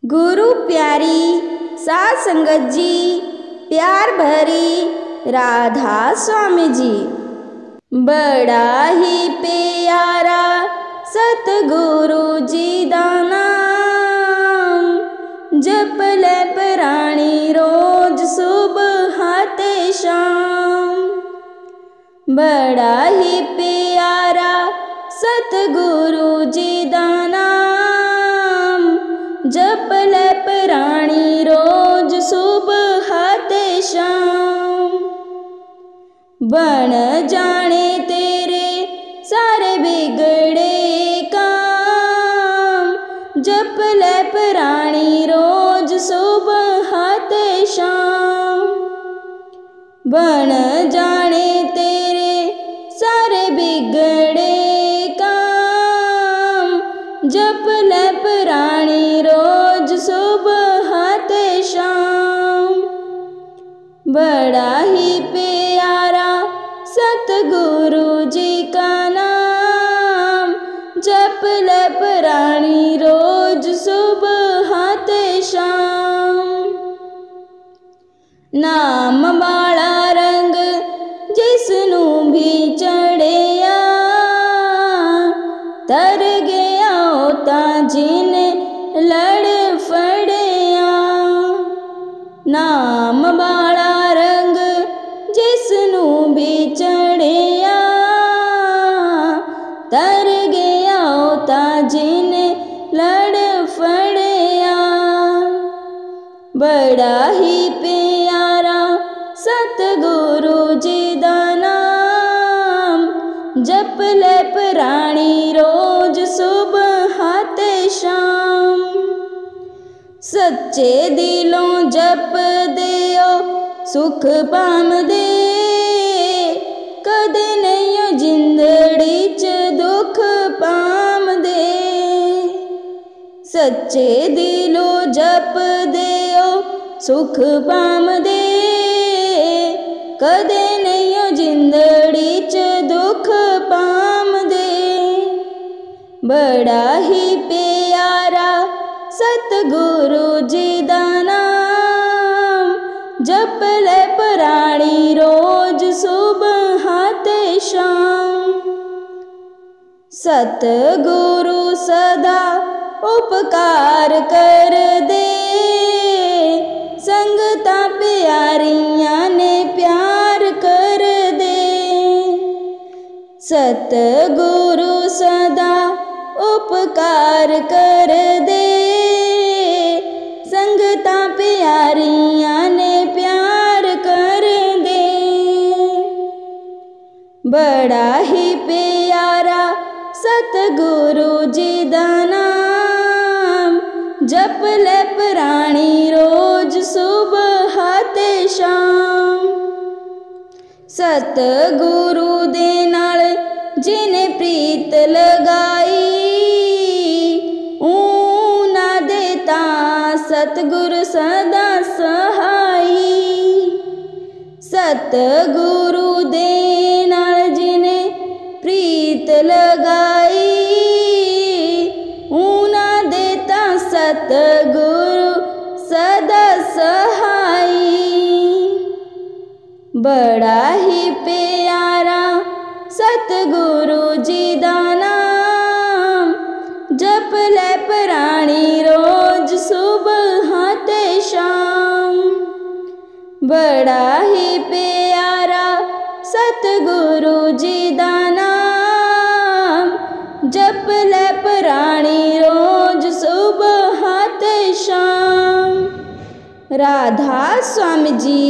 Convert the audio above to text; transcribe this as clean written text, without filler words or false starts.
गुरु प्यारी साध संगत जी, प्यार भरी राधा स्वामी जी। बड़ा ही प्यारा सतगुरु जी दा नाम, जपले प्राणी रोज सुबह ते शाम। बड़ा ही प्यारा सतगुरु जी दा नाम, जपले प्राणी रोज सुबह ते शाम। बन जाने तेरे सारे बिगड़े काम, जपले प्राणी रोज सुबह ते शाम। बन जाने तेरे सारे बिगड़े काम, जपले प्राणी रोज सुबह ते शाम। बड़ा ही प्यारा सतगुरु जी का नाम, जपले प्राणी रोज सुबह ते शाम। नाम वाला रंग जिसनू भी चढ़िया, तर गया होता जिन लड़ फड़िया। नाम वाला रंग जिसनू भी चढ़िया, तर गया होता जिन लड़ फड़िया। बड़ा ही प्यारा सतगुरु जी दा नाम, जपले प्राणी रोज सुबह ते शाम। सच्चे दिलों जप दियो सुख पाम दे, कदे नहीं जिंदड़ी च दुख पाम दे। सच्चे दिलों जप दियो सुख पाम दे, कदे नहीं जिंदड़ी च दुख पाम दे। बड़ा ही प्यारा सतगुरु जी दा नाम, जपले प्राणी रोज सुबह ते शाम। सतगुरु सदा उपकार कर दे, संगता प्यारियां ने प्यार कर दे। सतगुरु सदा उपकार कर दे, संगता प्यारियां ने प्यार कर दे। बड़ा ही प्यारा सतगुरु जी दा नाम, जपले प्राणी रोज सुबह ते शाम। सतगुरु दे नाल जिने प्रीत लगाई, ऊना देता सतगुरु सदा सहाई। सतगुरु दे नाल जिने प्रीत लगाई, ऊना देता सतगुरु सदा सहाई। बड़ा ही प्यारा सतगुरु जी दा नाम, जपले प्राणी रोज सुबह ते शाम। बड़ा ही प्यारा सतगुरु जी दा नाम, जपले प्राणी रोज सुबह ते शाम। राधा स्वामी जी।